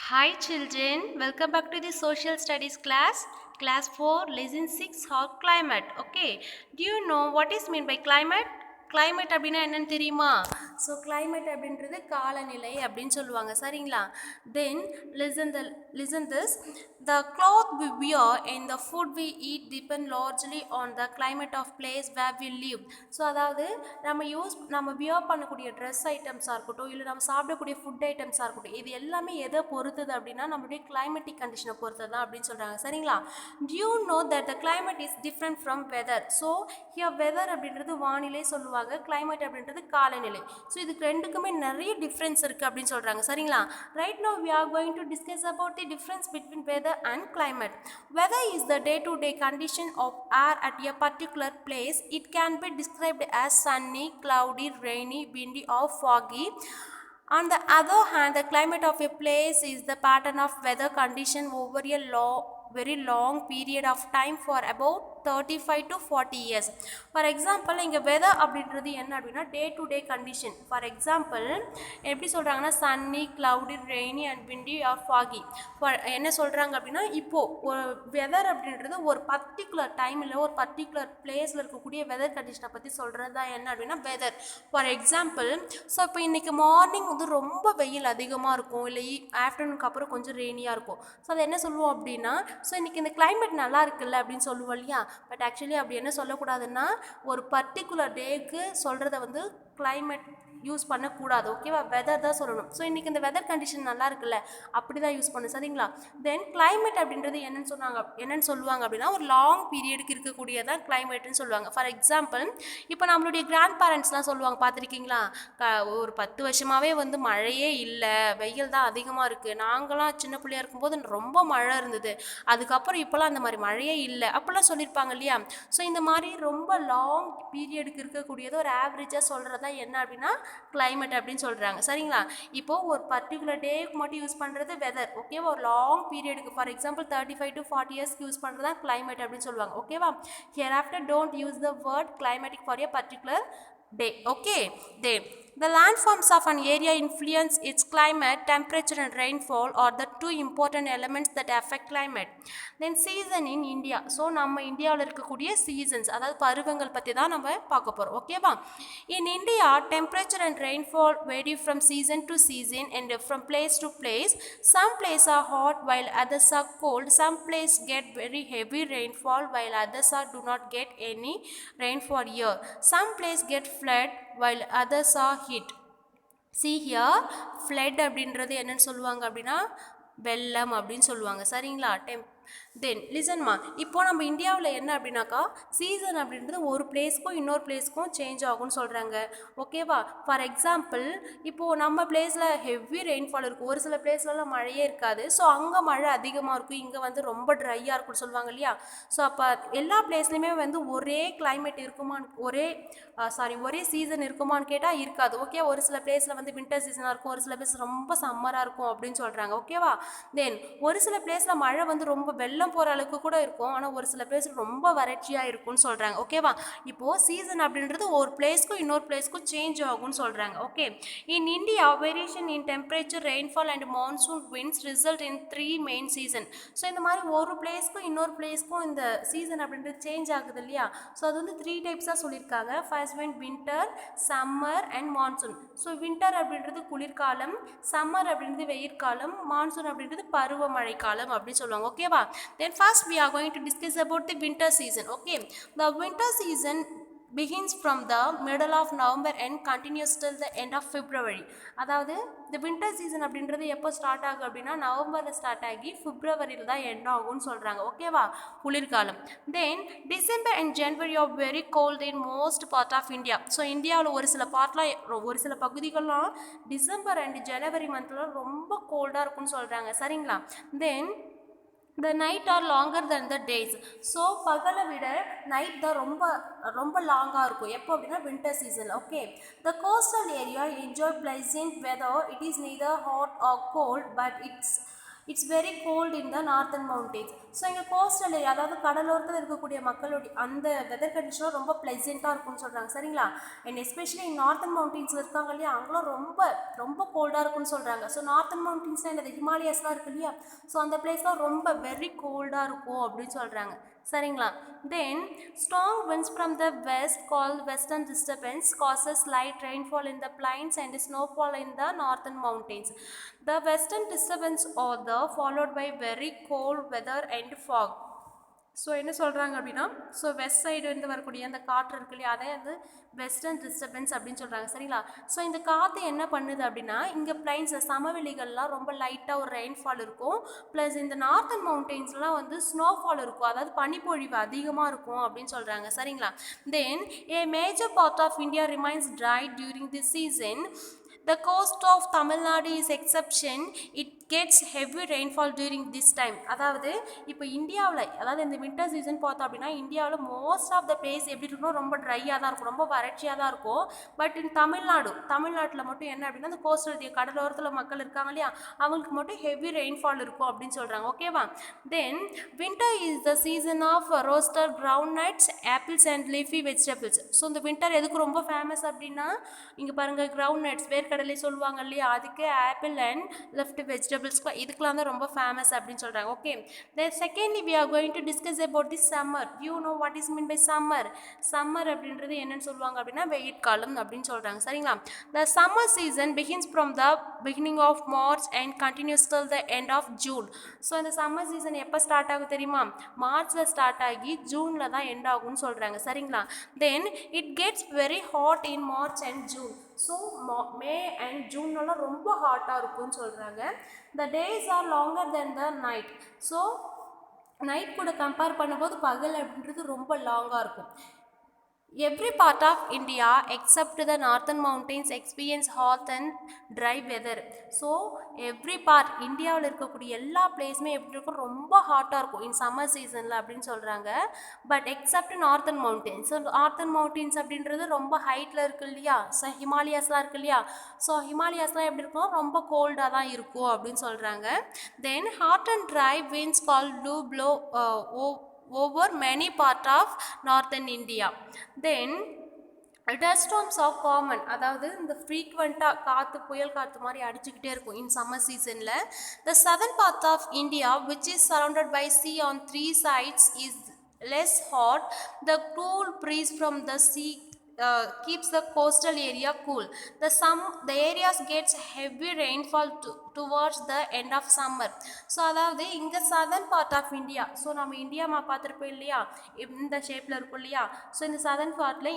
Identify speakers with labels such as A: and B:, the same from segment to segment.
A: Hi children, welcome back to the social studies class 4 lesson 6 hot climate. Okay, do you know what is mean by climate? Climate அப்படின்னா என்னன்னு தெரியுமா? So climate அப்படின்றது காலநிலை அப்படின்னு சொல்லுவாங்க சரிங்களா? Then listen this. The cloth we wear and the food we eat depend largely on the climate of place where we live. So அதாவது நம்ம வியர் பண்ணக்கூடிய ட்ரெஸ் ஐட்டம்ஸாக இருக்கட்டும் இல்லை நம்ம சாப்பிடக்கூடிய ஃபுட் ஐட்டம்ஸாக இருக்கட்டும் இது எல்லாமே எதை பொறுத்தது அப்படின்னா நம்மளுடைய கிளைமேட்டிக் கண்டிஷனை பொறுத்தது தான் அப்படின்னு சொல்கிறாங்க சரிங்களா. Do you know that the climate is different from weather? So here weather அப்படின்றது வானிலை சொல்லுவாங்க, climate அப்படின்றது காலநிலை. ஸோ இதுக்கு ரெண்டுக்குமே நிறைய டிஃப்ரென்ஸ் இருக்குது அப்படின்னு சொல்கிறாங்க சரிங்களா. Right now we are going to discuss about the difference between weather and climate. Weather is the day-to-day condition of air at a particular place. It can be described as sunny, cloudy, rainy, windy or foggy. On the other hand, the climate of a place is the pattern of weather condition over a very long period of time for about 35 to 40 years. For example, இங்கே weather அப்படின்றது என்ன அப்படின்னா day to day condition. For example எப்படி சொல்கிறாங்கன்னா sunny, cloudy, rainy and windy or foggy. என்ன சொல்கிறாங்க அப்படின்னா இப்போது ஒரு வெதர் அப்படின்றது ஒரு பர்டிகுலர் டைமில் ஒரு பர்டிகுலர் பிளேஸில் இருக்கக்கூடிய வெதர் கண்டிஷனை பற்றி சொல்கிறது தான் என்ன அப்படின்னா வெதர். ஃபார் எக்ஸாம்பிள் ஸோ இப்போ இன்றைக்கி மார்னிங் வந்து ரொம்ப வெயில் அதிகமாக இருக்கும், இல்லை ஆஃப்டர்நூனுக்கு அப்புறம் கொஞ்சம் ரெய்னியாக இருக்கும். ஸோ அதை என்ன சொல்லுவோம் அப்படின்னா ஸோ இன்றைக்கி இந்த கிளைமேட் நல்லா இருக்குல்ல அப்படின்னு சொல்லுவோம் இல்லையா. பட் ஆக்சுவலி அப்படி என்ன சொல்லக்கூடாதுன்னா ஒரு பர்டிகுலர் டேக்கு சொல்கிறத வந்து கிளைமேட் யூஸ் பண்ணக்கூடாது, ஓகேவா. வெதர் தான் சொல்லணும். ஸோ இன்றைக்கி இந்த வெதர் கண்டிஷன் நல்லா இருக்குல்ல அப்படி தான் யூஸ் பண்ணணும் சரிங்களா. தென் கிளைமேட் அப்படின்றது என்னன்னு சொல்லுவாங்க அப்படின்னா ஒரு லாங் பீரியடுக்கு இருக்கக்கூடியதான் கிளைமேட்னு சொல்லுவாங்க. ஃபார் எக்ஸாம்பிள் இப்போ நம்மளுடைய கிராண்ட் பேரண்ட்ஸ்லாம் சொல்லுவாங்க பார்த்துருக்கீங்களா, ஒரு 10 வருஷமாகவே வந்து மழையே இல்லை, வெயில் தான் அதிகமாக இருக்குது, நாங்களாம் சின்ன பிள்ளையா இருக்கும்போது ரொம்ப மழை இருந்தது, அதுக்கப்புறம் இப்போலாம் அந்த மாதிரி மழையே இல்லை அப்படிலாம் சொல்லியிருப்பாங்க இல்லையா. ஸோ இந்த மாதிரி ரொம்ப லாங் பீரியடுக்கு இருக்கக்கூடியது ஒரு ஆவரேஜாக சொல்கிறது தான் என்ன அப்படின்னா கிளைமேட் அப்படின்னு சொல்கிறாங்க சரிங்களா. இப்போது ஒரு பர்டிகுலர் டேக்கு மட்டும் யூஸ் பண்ணுறது வெதர், ஓகேவா. ஒரு லாங் பீரியடுக்கு ஃபார் எக்ஸாம்பிள் 35 to 40 இயர்ஸ்க்கு யூஸ் பண்ணுறது தான் கிளைமேட் அப்படின்னு சொல்லுவாங்க, ஓகேவா. Hereafter don't use the word climatic for a particular day. Okay, the landforms of an area influence its climate. Temperature and rainfall are the two important elements that affect climate. Then season in India. So நம்ம இந்தியாவில் இருக்கக்கூடிய seasons அதாவது பருவங்கள் பற்றி தான் நம்ம பார்க்க போகிறோம், ஓகேவா. In India, temperature and rainfall vary from season to season and from place to place. Some places are hot while others are cold. Some places get very heavy rainfall while others do not get any rain for a year. Some places get flood while others are hit. See here, flood அப்படின்றது என்னன்னு சொல்லுவாங்க அப்படின்னா வெள்ளம் அப்படின்னு சொல்லுவாங்க சரிங்களா. தென் லிசன்மா, இப்போது நம்ம இந்தியாவில் என்ன அப்படின்னாக்கா சீசன் அப்படின்றது ஒரு பிளேஸ்க்கும் இன்னொரு பிளேஸ்க்கும் சேஞ்ச் ஆகும்னு சொல்கிறாங்க, ஓகேவா. ஃபார் எக்ஸாம்பிள் இப்போது நம்ம பிளேஸில் ஹெவி ரெயின்ஃபால் இருக்கும், ஒரு சில பிளேஸ்லலாம் மழையே இருக்காது. ஸோ அங்கே மழை அதிகமாக இருக்கும், இங்கே வந்து ரொம்ப ட்ரையாக இருக்கும்னு சொல்லுவாங்க இல்லையா. ஸோ அப்போ எல்லா பிளேஸ்லையுமே வந்து ஒரே கிளைமேட் இருக்குமான்னு ஒரே சீசன் இருக்குமான்னு கேட்டால் இருக்காது, ஓகே. ஒரு சில பிளேஸில் வந்து வின்டர் சீசனாக இருக்கும், ஒரு சில பிளேஸ் ரொம்ப சம்மராக இருக்கும் அப்படின்னு சொல்கிறாங்க, ஓகேவா. தென் ஒரு சில பிளேஸில் மழை வந்து ரொம்ப வெள்ளம் போகிற அளவுக்கு கூட இருக்கும், ஆனால் ஒரு சில பிளேஸ் ரொம்ப வறட்சியாக இருக்கும்னு சொல்கிறாங்க, ஓகேவா. இப்போது சீசன் அப்படின்றது ஒரு பிளேஸ்க்கும் இன்னொரு பிளேஸ்க்கும் சேஞ்ச் ஆகும்னு சொல்கிறாங்க, okay. In India variation in temperature, rainfall and monsoon winds result in 3 main season. So இந்த மாதிரி ஒரு பிளேஸ்க்கும் இன்னொரு பிளேஸ்க்கும் இந்த சீசன் அப்படின்றது சேஞ்ச் ஆகுது இல்லையா. ஸோ அது வந்து 3 டைப்ஸாக சொல்லியிருக்காங்க. First one winter, summer and monsoon. So winter அப்படின்றது குளிர்காலம், சம்மர் அப்படின்றது வெயிற்காலம், மான்சூன் அப்படின்றது பருவமழை காலம் அப்படின்னு சொல்லுவாங்க, ஓகேவா. Then first we are going to discuss about the winter season, okay. The winter season begins from the middle of November and continues till the end of February. அதாவது இந்த வின்டர் சீசன் அப்படின்றது எப்போ ஸ்டார்ட் ஆகும் அப்படின்னா நவம்பரில் start ஆகி பிப்ரவரியில் தான் எண்ட் ஆகும்னு சொல்கிறாங்க, ஓகேவா, குளிர்காலம். Then December and January are very cold in most part of India. So இந்தியாவில் ஒரு சில பகுதிகள்லாம் டிசம்பர் அண்ட் ஜனவரி மந்தில் ரொம்ப கோல்டாக இருக்கும்னு சொல்கிறாங்க சரிங்களா. தென் the night are longer than the days. So பகலை விட நைட் தான் ரொம்ப லாங்காக இருக்கும் எப்போ அப்படின்னா winter season, okay. The coastal area enjoy pleasant weather. It is neither hot or cold but it's very cold in the northern mountains. So இங்கே coastal area, அதாவது கடலோரத்தில் இருக்கக்கூடிய மக்களுடைய அந்த வெதர் கண்டிஷனும் ரொம்ப ப்ளெசண்ட்டாக இருக்கும்னு சொல்கிறாங்க. சரிங்களா? அண்ட் எஸ்பெஷலி நார்த்தன் மவுண்டெயின்ஸில் இருக்காங்க இல்லையா, அங்கெல்லாம் ரொம்ப ரொம்ப கோல்டாக இருக்கும்னு சொல்கிறாங்க. ஸோ நார்த்தன் மவுண்டெயின்ஸில் இந்த ஹிமாலயாஸ்லாம் இருக்கு இல்லையா, ஸோ அந்த பிளேஸ்லாம் ரொம்ப வெரி கோல்டாக இருக்கும் அப்படின்னு சொல்கிறாங்க. சரிங்களா? Then strong winds from the west called western disturbance causes light rainfall in the plains and snowfall in the northern mountains. The western disturbance are the followed by very cold weather and fog. So என்ன சொல்கிறாங்க அப்படின்னா, so west side வந்து வரக்கூடிய அந்த காற்று இருக்கு இல்லையா, அதே வந்து வெஸ்டர்ன் டிஸ்டர்பன்ஸ் அப்படின்னு சொல்கிறாங்க. சரிங்களா? ஸோ இந்த காற்று என்ன பண்ணுது அப்படின்னா, இங்கே பிளைன்ஸ் சமவெளிகள்லாம் ரொம்ப லைட்டாக ஒரு ரெயின்ஃபால் இருக்கும். ப்ளஸ் இந்த நார்த்தன் மவுண்டெயின்ஸ்லாம் வந்து ஸ்னோஃபால் இருக்கும், அதாவது பனிப்பொழிவு அதிகமாக இருக்கும் அப்படின்னு சொல்கிறாங்க. சரிங்களா? Then a major part of India remains dry during the season. The coast of Tamil Nadu is exception. It gets heavy rainfall during this time. அதாவது இப்போ இந்தியாவில், அதாவது இந்த வின்டர் சீசன் பார்த்தோம் அப்படின்னா இந்தியாவில் மோஸ்ட் ஆஃப் த பிளேஸ் எப்படி இருக்கணும், ரொம்ப ட்ரையாக தான் இருக்கும், ரொம்ப வறட்சியாக தான் இருக்கும். பட் இன் தமிழ்நாட்டில் மட்டும் என்ன அப்படின்னா, இந்த கோஸ்டல் கடலோரத்தில் மக்கள் இருக்காங்க இல்லையா, அவங்களுக்கு மட்டும் ஹெவி ரெயின்ஃபால் இருக்கும் அப்படின்னு சொல்கிறாங்க. ஓகேவா? Then winter is the season of roasted ground nuts, apples and leafy vegetables. So இந்த வின்டர் எதுக்கு ரொம்ப ஃபேமஸ் அப்படின்னா, இங்கே பாருங்கள், கிரவுண்ட் நட்ஸ் வேர்க்கடலை சொல்லுவாங்க இல்லையா, அதுக்கு ஆப்பிள் அண்ட் லெஃப்ட் வெஜிடபிள்ஸ்க்கு இதுக்கெலாம் தான் ரொம்ப ஃபேமஸ் அப்படின்னு சொல்கிறாங்க. Okay, then secondly we are going to discuss about the summer. You know what is mean by summer? Summer அப்படின்றது என்னன்னு சொல்லுவாங்க அப்படின்னா வெயில் காலம் அப்படின்னு சொல்கிறாங்க. சரிங்களா? The summer season begins from the beginning of March and continues till the end of June. So இந்த சம்மர் சீசன் எப்போ ஸ்டார்ட் ஆகும் தெரியுமா? மார்ச்சில் ஸ்டார்ட் ஆகி ஜூனில் தான் எண்ட் ஆகும்னு சொல்கிறாங்க. சரிங்களா? Then it gets very hot in March and June. So May and ஜூன்லாம் ரொம்ப ஹாட்டாக இருக்கும்னு சொல்கிறாங்க. The days are longer then the night. So night கூட கம்பேர் பண்ணும்போது பகல் அப்படின்றது ரொம்ப லாங்காக இருக்கும். Every part of India except the northern mountains experience hot and dry weather. So every part இந்தியாவில் இருக்கக்கூடிய எல்லா பிளேஸுமே எப்படி இருக்கும், ரொம்ப ஹாட்டாக இருக்கும் இன் சம்மர் சீசனில் அப்படின்னு சொல்கிறாங்க. But accept northern mountains. So northern mountains அப்படின்றது ரொம்ப ஹைட்டில் இருக்குது இல்லையா, ஸோ ஹிமாலயாஸ்லாம் இருக்குது இல்லையா, ஸோ ஹிமாலயாஸ்லாம் எப்படி இருக்கும், ரொம்ப கோல்டாக தான் இருக்கும் அப்படின்னு சொல்கிறாங்க. Then hot and dry winds called do blow over many part of northern India. Then dust storms are common. அதாவது இந்த ஃப்ரீக்வெண்ட்டாக காற்று புயல் காற்று மாதிரி அடிச்சுக்கிட்டே இருக்கும் இன் சம்மர் சீசனில். The southern part of India which is surrounded by sea on three sides is less hot. The cool breeze from the sea keeps the coastal area cool. The areas gets heavy rainfall towards the end of summer. So அதாவது இங்கே southern part of India, so நம்ம India பார்த்துருப்போம் இல்லையா, இந்த ஷேப்பில் இருக்கும் இல்லையா, so இந்த சதர்ன் பார்ட்டில்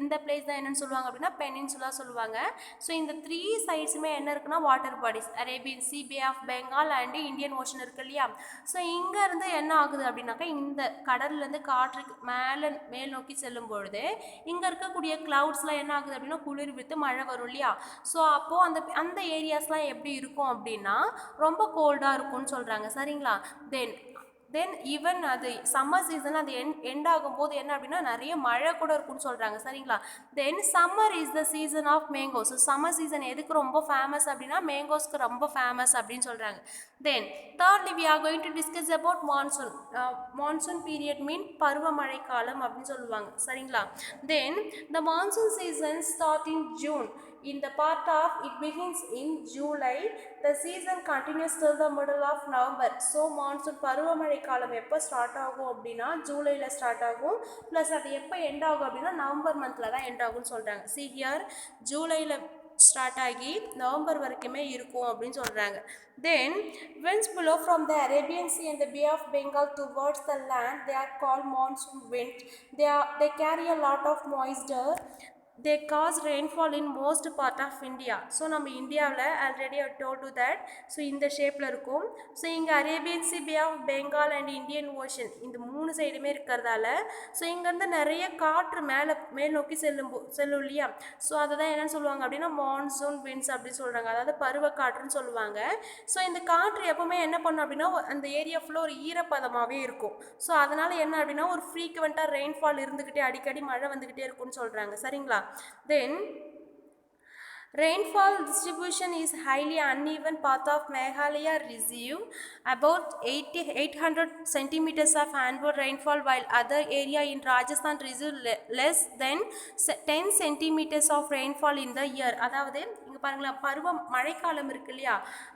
A: இந்த பிளேஸ் தான் என்னென்னு சொல்லுவாங்க அப்படின்னா பெனின்சுலா சொல்லுவாங்க. ஸோ இந்த த்ரீ சைட்ஸுமே என்ன இருக்குன்னா water bodies, Arabian Sea, Bay of Bengal and Indian Ocean இருக்கு இல்லையா. ஸோ இங்கேருந்து என்ன ஆகுது அப்படின்னாக்கா, இந்த கடல்லேருந்து காற்றுக்கு மேல் நோக்கி செல்லும் பொழுது இங்கே இருக்கக்கூடிய கிளவுட்ஸ்லாம் என்ன ஆகுது அப்படின்னா குளிர் விட்டு மழை வரும் இல்லையா. ஸோ அப்போது அந்த ஏரியாஸ்லாம் எப்படி இருக்கும் அப்படின்னா ரொம்ப கோல்டாக இருக்கும்னு சொல்கிறாங்க. சரிங்களா? தென் ஈவன் அது சம்மர் சீசன் அது எண்ட் ஆகும்போது என்ன அப்படின்னா நிறைய மழை கூட இருக்கும்னு சொல்கிறாங்க. சரிங்களா? Then summer is the season of mangoes. So summer season எதுக்கு ரொம்ப ஃபேமஸ் அப்படின்னா மேங்கோஸ்க்கு ரொம்ப ஃபேமஸ் அப்படின்னு சொல்கிறாங்க. தென் thirdly we are going to discuss about monsoon. Monsoon period mean பருவமழை காலம் அப்படின்னு சொல்லுவாங்க. சரிங்களா? தென் the monsoon season start in June. In the part of it begins in July. The season continues till the middle of November. So monsoon பருவமழை காலம் எப்போ start ஆகும் அப்படின்னா ஜூலையில் ஸ்டார்ட் ஆகும். ப்ளஸ் அது எப்போ எண்ட் ஆகும் அப்படின்னா நவம்பர் மந்தில் தான் எண்ட் ஆகும்னு சொல்கிறாங்க. See here, ஜூலையில் ஸ்டார்ட் ஆகி நவம்பர் வரைக்குமே இருக்கும் அப்படின்னு சொல்கிறாங்க. Then winds blow from the Arabian Sea and the Bay of Bengal towards the land. They are called monsoon winds. They carry a lot of moisture. They cause rainfall in most part of India. So நம்ம இந்தியாவில் already I told you that. So இந்த ஷேப்பில் இருக்கும். So இங்கே Arabian Sea, Bay of Bengal and Indian Ocean இந்த மூணு சைடுமே இருக்கிறதால ஸோ இங்கேருந்து நிறைய காற்று மேல் நோக்கி செல்லும் இல்லையா. ஸோ அதை தான் என்னென்னு சொல்லுவாங்க அப்படின்னா மான்சூன் விண்ட்ஸ் அப்படின்னு சொல்கிறாங்க, அதாவது பருவக்காற்றுன்னு சொல்லுவாங்க. ஸோ இந்த காற்று எப்போவுமே என்ன பண்ணும் அப்படின்னா அந்த ஏரியா ஃபுல்லாக ஒரு ஈரப்பதமாகவே இருக்கும். ஸோ அதனால் என்ன அப்படின்னா ஒரு ஃப்ரீக்வெண்ட்டாக ரெயின்ஃபால் இருந்துக்கிட்டே அடிக்கடி மழை வந்துக்கிட்டே இருக்கும்னு சொல்கிறாங்க. சரிங்களா? Then Rainfall distribution is highly uneven. Part of Meghalaya receive about 800 centimeters of annual rainfall, while other area in Rajasthan receive less than 10 centimeters of rainfall in the year. அதாவது இங்க பாருங்களேன், பருவம் மழைக்காலம் இருக்கு இல்லையா,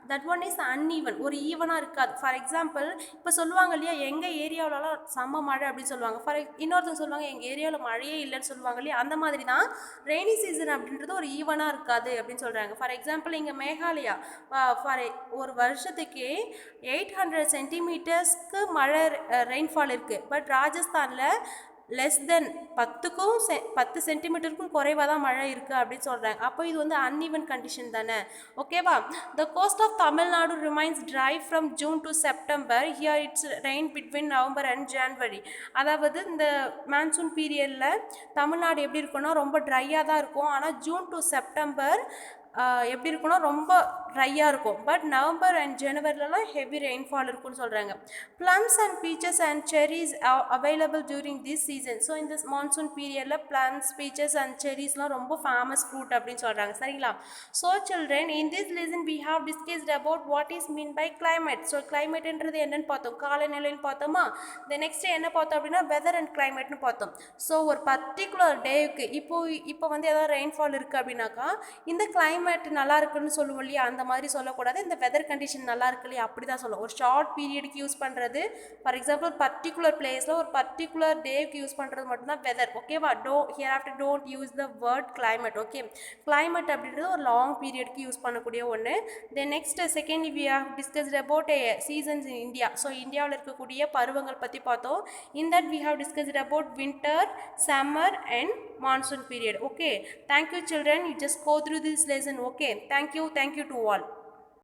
A: தட் ஒன் இஸ் அன்ஈவன், ஒரு ஈவனாக இருக்காது. ஃபார் எக்ஸாம்பிள் இப்போ சொல்லுவாங்க இல்லையா, எங்கள் ஏரியாவிலலாம் செம்ம மழை அப்படின்னு சொல்லுவாங்க. இன்னொருத்தங்க சொல்லுவாங்க எங்கள் ஏரியாவில் மழையே இல்லைன்னு சொல்லுவாங்க இல்லையா, அந்த மாதிரி தான் ரெய்னி சீசன் அப்படின்றது ஒரு ஈவனாக இருக்காது அப்படின்னு சொல்கிறாங்க. ஃபார் எக்ஸாம்பிள் இங்கே மேகாலயா ஒரு வருஷத்துக்கு 800 சென்டிமீட்டர்ஸ்க்கு மழை ரெயின்ஃபால் இருக்குது. பட் ராஜஸ்தானில் லெஸ் தென் 10 சென்டிமீட்டருக்கும் குறைவாக தான் மழை இருக்குது அப்படின்னு சொல்கிறாங்க. அப்போ இது வந்து அன்ஈவன் கண்டிஷன் தானே, ஓகேவா. The coast of Tamil Nadu remains dry from June to September. Here it's rain between November and January. அதாவது இந்த மான்சூன் பீரியடில் தமிழ்நாடு எப்படி இருக்குன்னா ரொம்ப ட்ரையாக தான் இருக்கும். ஆனால் ஜூன் டு செப்டம்பர் எப்படி இருக்குன்னா ரொம்ப ட்ரையாக இருக்கும். பட் நவம்பர் அண்ட் ஜனவரிலலாம் ஹெவி ரெயின்ஃபால் இருக்குன்னு சொல்கிறாங்க. Plums and peaches and cherries available during this season. So இந்த மான்சூன் பீரியடில் ப்ளம்ஸ், பீச்சஸ் அண்ட் செரிஸ்லாம் ரொம்ப ஃபேமஸ் ஃப்ரூட் அப்படின்னு சொல்கிறாங்க. சரிங்களா. So children, in this lesson we have discussed about what is mean by climate. So கிளைமேட்ன்றது என்னன்னு பார்த்தோம், காலநிலைன்னு பார்த்தோமா. இந்த நெக்ஸ்ட் என்ன பார்த்தோம் அப்படின்னா வெதர் அண்ட் கிளைமேட்னு பார்த்தோம். ஸோ ஒரு பர்டிகுலர் டேவுக்கு இப்போ வந்து ஏதாவது ரெயின்ஃபால் இருக்குது அப்படின்னாக்கா இந்த கிளைமேட் நல்லா இருக்குன்னு சொல்லுவோம் இல்லையா, அந்த மாதிரி சொல்லக்கூடாது. இந்த வெதர் கண்டிஷன் நல்லா இருக்கு இல்லையா அப்படி தான் சொல்லுவோம். ஒரு ஷார்ட் பீரியடுக்கு யூஸ் பண்ணுறது, ஃபார் எக்ஸாம்பிள் ஒரு பர்டிகுலர் பிளேஸில் ஒரு பர்டிகுலர் டேவுக்கு யூஸ் பண்ணுறது மட்டும்தான் வெதர், ஓகேவா. Hereafter don't use the word climate, okay. Climate அப்படின்றது ஒரு லாங் பீரியடுக்கு யூஸ் பண்ணக்கூடிய ஒன்று. Then next second we have discussed about seasons in India. So இந்தியாவில் இருக்கக்கூடிய பருவங்கள் பற்றி பார்த்தோம். In that we have discussed about winter, summer and monsoon period, okay. Thank you children, you just go through this lesson, okay. Thank you to all.